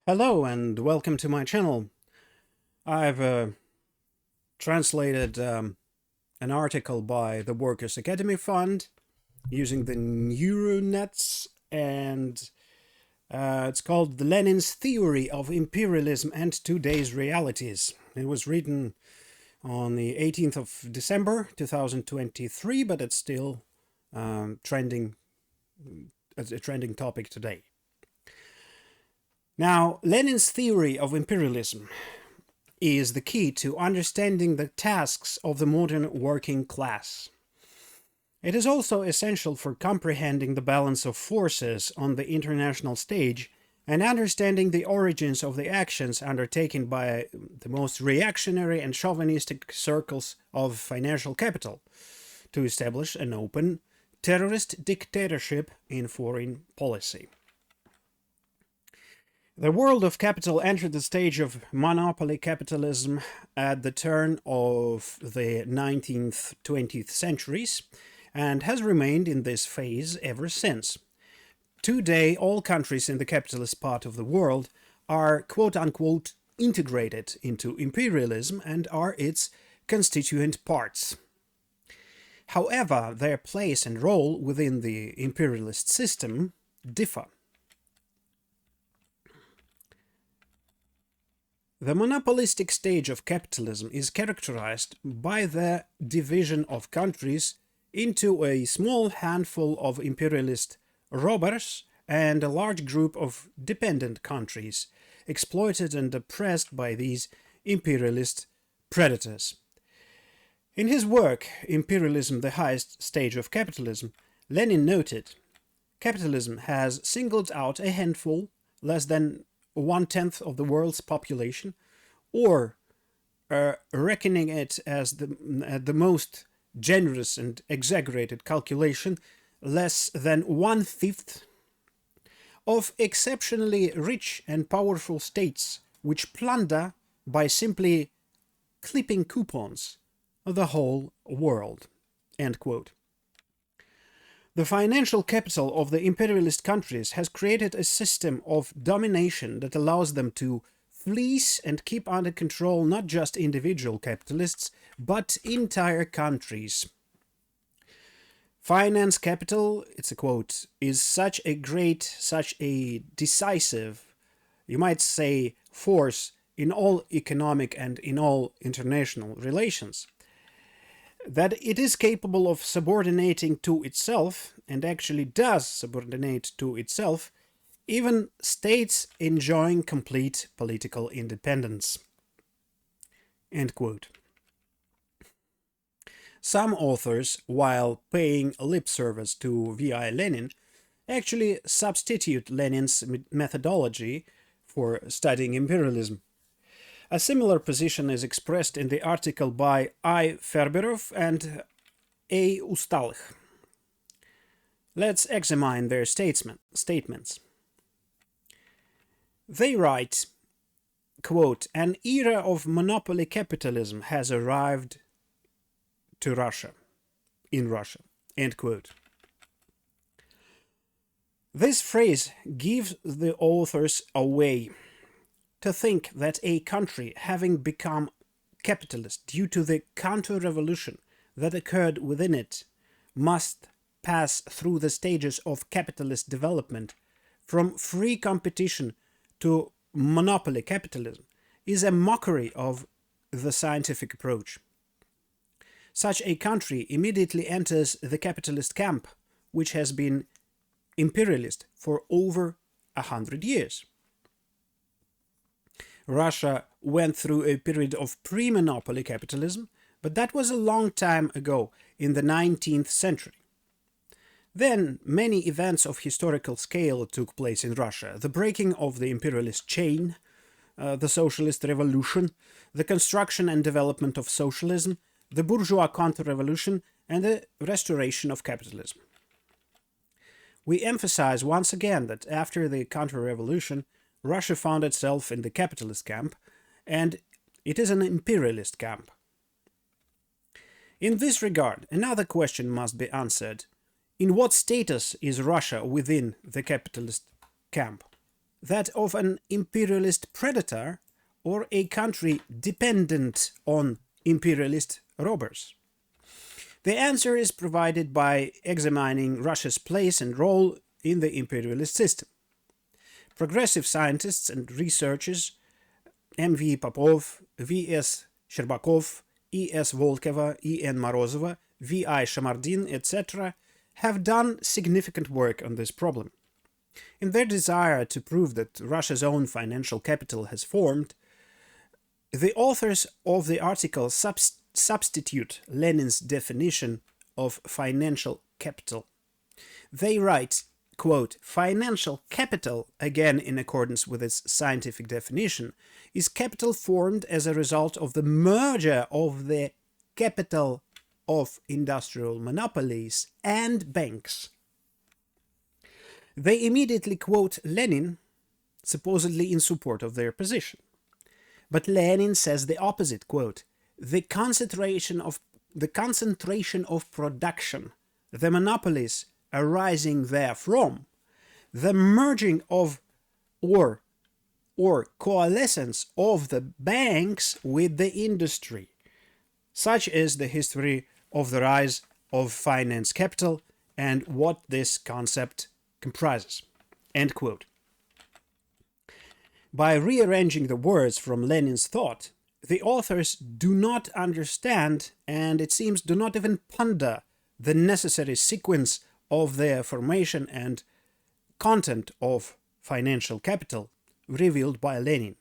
Hello and welcome to my channel. I've translated an article by the Workers' Academy Fund using the Neuronets, and it's called Lenin's Theory of Imperialism and Today's Realities. It was written on the 18th of December 2023, but it's still trending as a trending topic today. Now, Lenin's theory of imperialism is the key to understanding the tasks of the modern working class. It is also essential for comprehending the balance of forces on the international stage and understanding the origins of the actions undertaken by the most reactionary and chauvinistic circles of financial capital to establish an open terrorist dictatorship in foreign policy. The world of capital entered the stage of monopoly capitalism at the turn of the 19th-20th centuries and has remained in this phase ever since. Today, all countries in the capitalist part of the world are quote-unquote integrated into imperialism and are its constituent parts. However, their place and role within the imperialist system differ. The monopolistic stage of capitalism is characterized by the division of countries into a small handful of imperialist robbers and a large group of dependent countries, exploited and oppressed by these imperialist predators. In his work, Imperialism, the Highest Stage of Capitalism, Lenin noted, "Capitalism has singled out a handful, less than 1/10 of the world's population, or reckoning it as the most generous and exaggerated calculation, less than 1/5 of exceptionally rich and powerful states which plunder by simply clipping coupons the whole world." End quote. The financial capital of the imperialist countries has created a system of domination that allows them to fleece and keep under control not just individual capitalists, but entire countries. Finance capital, it's a quote, is such a decisive, you might say, force in all economic and in all international relations, that it is capable of subordinating to itself, and actually does subordinate to itself, even states enjoying complete political independence. End quote. Some authors, while paying lip service to V.I. Lenin, actually substitute Lenin's methodology for studying imperialism. A similar position is expressed in the article by I. Ferberov and A. Ustalych. Let's examine their statements. They write, quote, "An era of monopoly capitalism has arrived to Russia, in Russia," end quote. This phrase gives the authors away to think that a country having become capitalist due to the counter-revolution that occurred within it must pass through the stages of capitalist development from free competition to monopoly capitalism is a mockery of the scientific approach. Such a country immediately enters the capitalist camp, which has been imperialist for over 100 years. Russia went through a period of pre-monopoly capitalism, but that was a long time ago, in the 19th century. Then many events of historical scale took place in Russia: the breaking of the imperialist chain, the socialist revolution, the construction and development of socialism, the bourgeois counter-revolution, and the restoration of capitalism. We emphasize once again that after the counter-revolution, Russia found itself in the capitalist camp, and it is an imperialist camp. In this regard, another question must be answered: in what status is Russia within the capitalist camp? that of an imperialist predator or a country dependent on imperialist robbers? The answer is provided by examining Russia's place and role in the imperialist system. Progressive scientists and researchers M.V. Popov, V.S. Sherbakov, E.S. Volkova, E.N. Morozova, V.I. Shamardin, etc. have done significant work on this problem. In their desire to prove that Russia's own financial capital has formed, the authors of the article substitute Lenin's definition of financial capital. They write, quote, "Financial capital, again in accordance with its scientific definition, is capital formed as a result of the merger of the capital of industrial monopolies and banks." They immediately quote Lenin, supposedly in support of their position. But Lenin says the opposite, quote, the concentration of production, the monopolies arising therefrom, the merging of or coalescence of the banks with the industry. Such is the history of the rise of finance capital and what this concept comprises. End quote. By rearranging the words from Lenin's thought, the authors do not understand, and it seems do not even ponder, the necessary sequence of their formation and content of financial capital revealed by Lenin.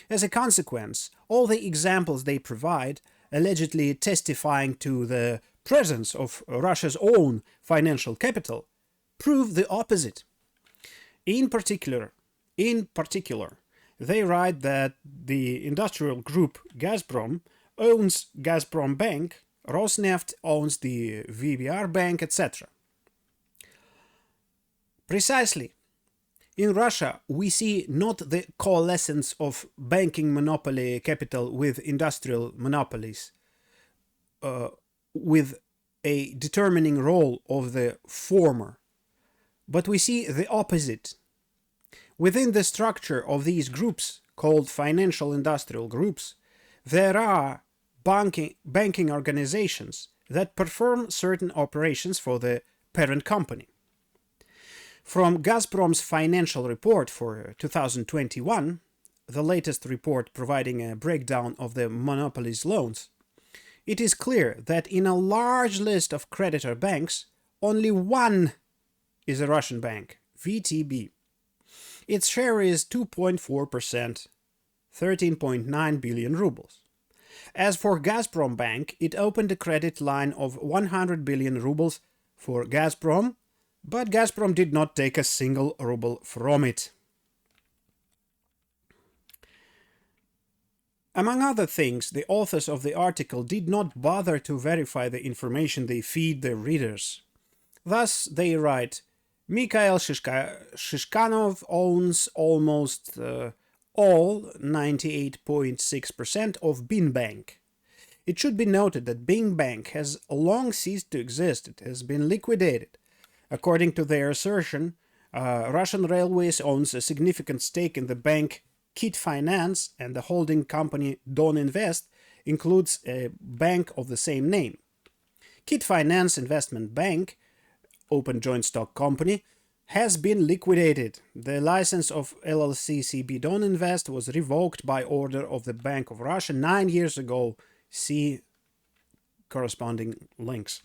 As a consequence, all the examples they provide, allegedly testifying to the presence of Russia's own financial capital, prove the opposite. In particular, they write that the industrial group Gazprom owns Gazprom Bank, Rosneft owns the VBR Bank, etc. Precisely. In Russia, we see not the coalescence of banking monopoly capital with industrial monopolies, with a determining role of the former, but we see the opposite. Within the structure of these groups, called financial industrial groups, there are banking organizations that perform certain operations for the parent company. From Gazprom's financial report for 2021, the latest report providing a breakdown of the monopoly's loans, it is clear that in a large list of creditor banks, only one is a Russian bank, VTB. Its share is 2.4%, 13.9 billion rubles. As for Gazprom Bank, it opened a credit line of 100 billion rubles for Gazprom, but Gazprom did not take a single ruble from it. Among other things, the authors of the article did not bother to verify the information they feed their readers. Thus, they write, Mikhail Shishkanov owns almost all, 98.6% of Bin Bank. It should be noted that Bin Bank has long ceased to exist. It has been liquidated. According to their assertion, Russian Railways owns a significant stake in the bank Kit Finance, and the holding company Don Invest includes a bank of the same name. Kit Finance Investment Bank, open joint stock company, has been liquidated. The license of LLC-CB Don Invest was revoked by order of the Bank of Russia 9 years ago. See corresponding links.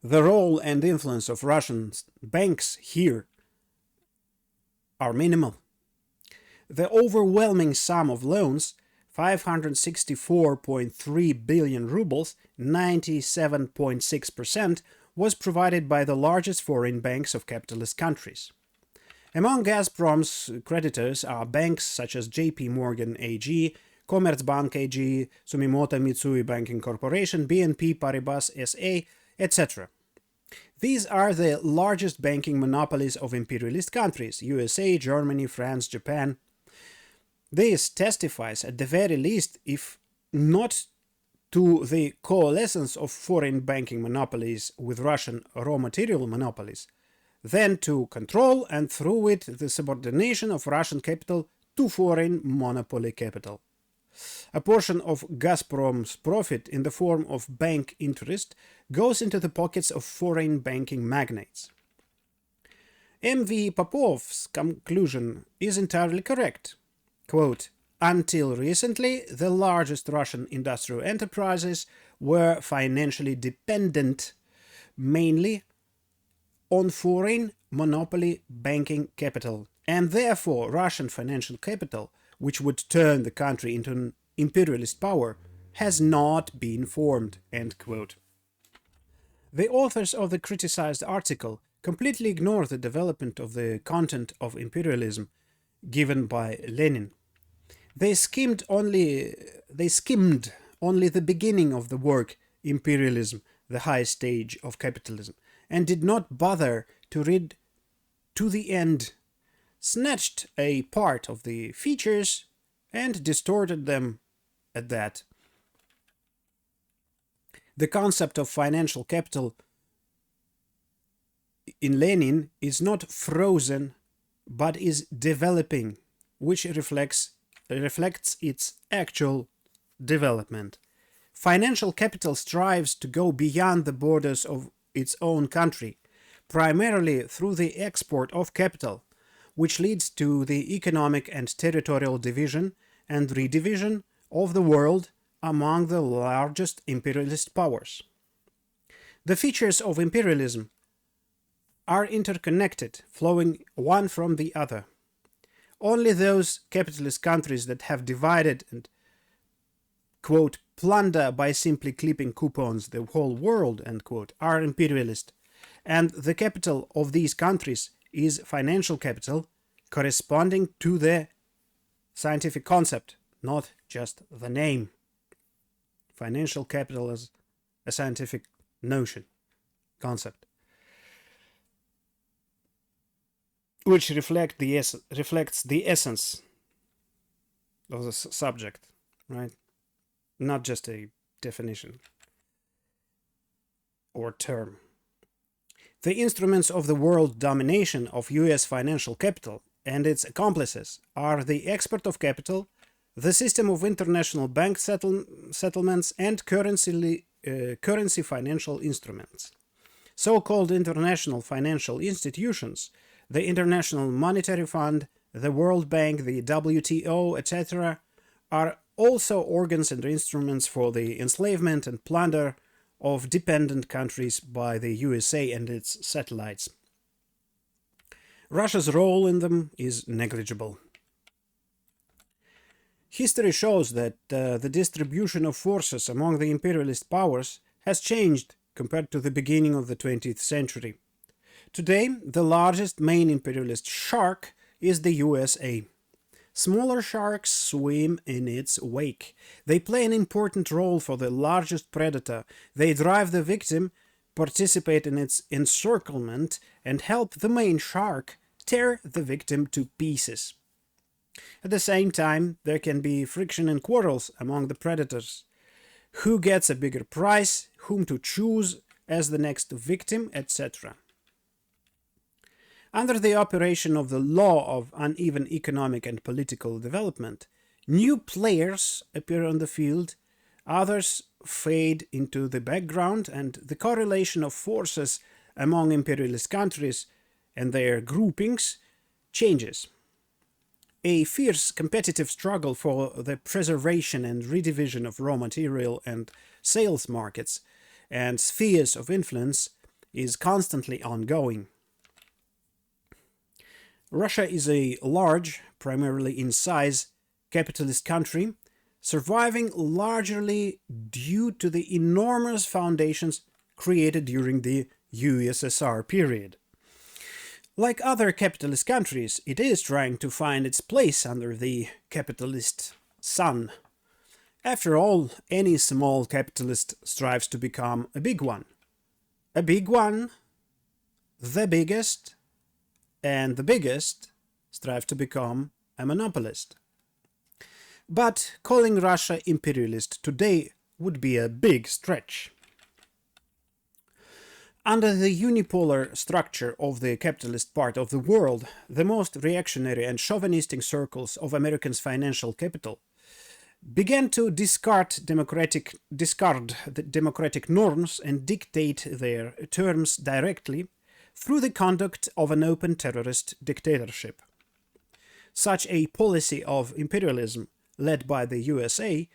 The role and influence of Russian banks here are minimal. The overwhelming sum of loans, 564.3 billion rubles, 97.6%, was provided by the largest foreign banks of capitalist countries. Among Gazprom's creditors are banks such as JP Morgan AG, Commerzbank AG, Sumitomo Mitsui Banking Corporation, BNP Paribas SA, etc. These are the largest banking monopolies of imperialist countries, USA, Germany, France, Japan. This testifies, at the very least, if not to the coalescence of foreign banking monopolies with Russian raw material monopolies, then to control and through it the subordination of Russian capital to foreign monopoly capital. A portion of Gazprom's profit in the form of bank interest goes into the pockets of foreign banking magnates. M.V. Popov's conclusion is entirely correct. Quote, until recently, the largest Russian industrial enterprises were financially dependent mainly on foreign monopoly banking capital, and therefore Russian financial capital, which would turn the country into an imperialist power, has not been formed. End quote. The authors of the criticized article completely ignore the development of the content of imperialism given by Lenin. They skimmed only the beginning of the work, Imperialism, the high stage of capitalism, and did not bother to read to the end, snatched a part of the features and distorted them at that. The concept of financial capital in Lenin is not frozen but is developing, which reflects its actual development. Financial capital strives to go beyond the borders of its own country, primarily through the export of capital, which leads to the economic and territorial division and redivision of the world among the largest imperialist powers. The features of imperialism are interconnected, flowing one from the other. Only those capitalist countries that have divided and, quote, plunder by simply clipping coupons the whole world, end quote, are imperialist, and the capital of these countries is financial capital corresponding to the scientific concept, not just the name. Financial capital is a scientific notion, concept, which reflects the essence of the subject, right? Not just a definition or term. The instruments of the world domination of US financial capital and its accomplices are the export of capital, the system of international bank settlements, and currency financial instruments. So-called international financial institutions, the International Monetary Fund, the World Bank, the WTO, etc., are also organs and instruments for the enslavement and plunder of dependent countries by the USA and its satellites. Russia's role in them is negligible. History shows that the distribution of forces among the imperialist powers has changed compared to the beginning of the 20th century. Today, the largest main imperialist shark is the USA. Smaller sharks swim in its wake. They play an important role for the largest predator. They drive the victim, participate in its encirclement, and help the main shark tear the victim to pieces. At the same time, there can be friction and quarrels among the predators. Who gets a bigger prize, whom to choose as the next victim, etc. Under the operation of the law of uneven economic and political development, new players appear on the field, others fade into the background, and the correlation of forces among imperialist countries and their groupings changes. A fierce competitive struggle for the preservation and redivision of raw material and sales markets and spheres of influence is constantly ongoing. Russia is a large, primarily in size, capitalist country, surviving largely due to the enormous foundations created during the USSR period. Like other capitalist countries, it is trying to find its place under the capitalist sun. After all, any small capitalist strives to become a big one. A big one, the biggest, and the biggest strive to become a monopolist. But calling Russia imperialist today would be a big stretch. Under the unipolar structure of the capitalist part of the world, the most reactionary and chauvinistic circles of Americans' financial capital began to discard the democratic norms and dictate their terms directly through the conduct of an open terrorist dictatorship. Such a policy of imperialism led by the USA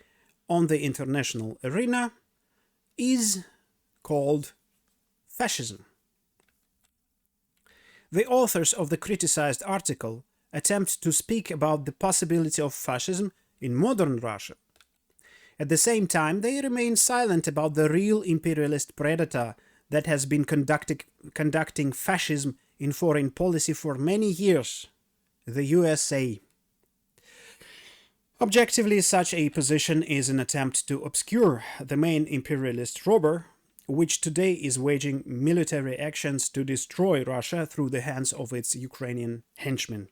on the international arena is called fascism. The authors of the criticized article attempt to speak about the possibility of fascism in modern Russia. At the same time, they remain silent about the real imperialist predator that has been conducting fascism in foreign policy for many years, the USA. Objectively, such a position is an attempt to obscure the main imperialist robber, which today is waging military actions to destroy Russia through the hands of its Ukrainian henchmen.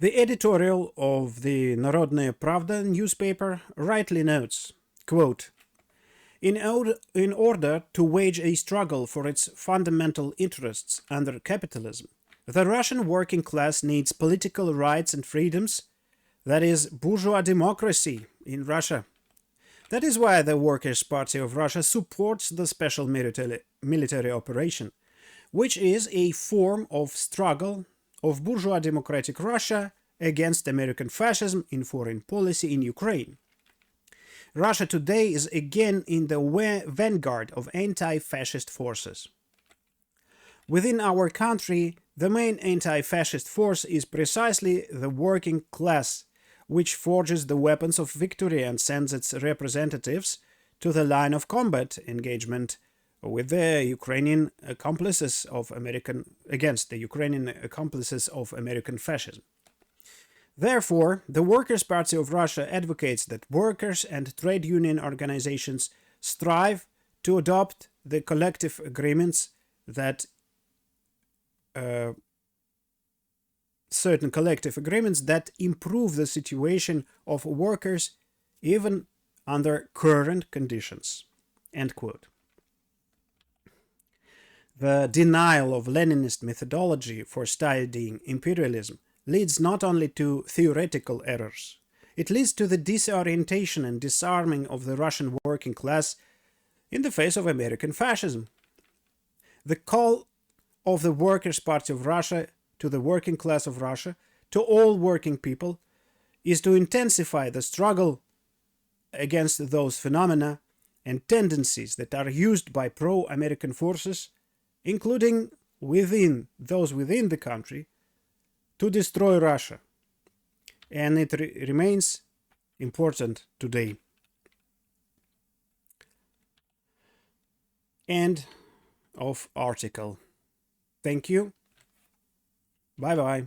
The editorial of the Narodnaya Pravda newspaper rightly notes, quote, in order to wage a struggle for its fundamental interests under capitalism, the Russian working class needs political rights and freedoms, that is, bourgeois democracy in Russia. That is why the Workers' Party of Russia supports the special military operation, which is a form of struggle of bourgeois democratic Russia against American fascism in foreign policy in Ukraine. Russia today is again in the vanguard of anti-fascist forces. Within our country, the main anti-fascist force is precisely the working class, which forges the weapons of victory and sends its representatives to the line of combat engagement with the Ukrainian accomplices of against the Ukrainian accomplices of American fascism. Therefore, the Workers' Party of Russia advocates that workers and trade union organizations strive to adopt the collective agreements that certain collective agreements that improve the situation of workers even under current conditions. End quote. The denial of Leninist methodology for studying imperialism leads not only to theoretical errors, it leads to the disorientation and disarming of the Russian working class in the face of American fascism. The call of the Workers' Party of Russia to the working class of Russia, to all working people, is to intensify the struggle against those phenomena and tendencies that are used by pro-American forces, including those within the country, to destroy Russia. And it remains important today. End of article. Thank you. Bye-bye.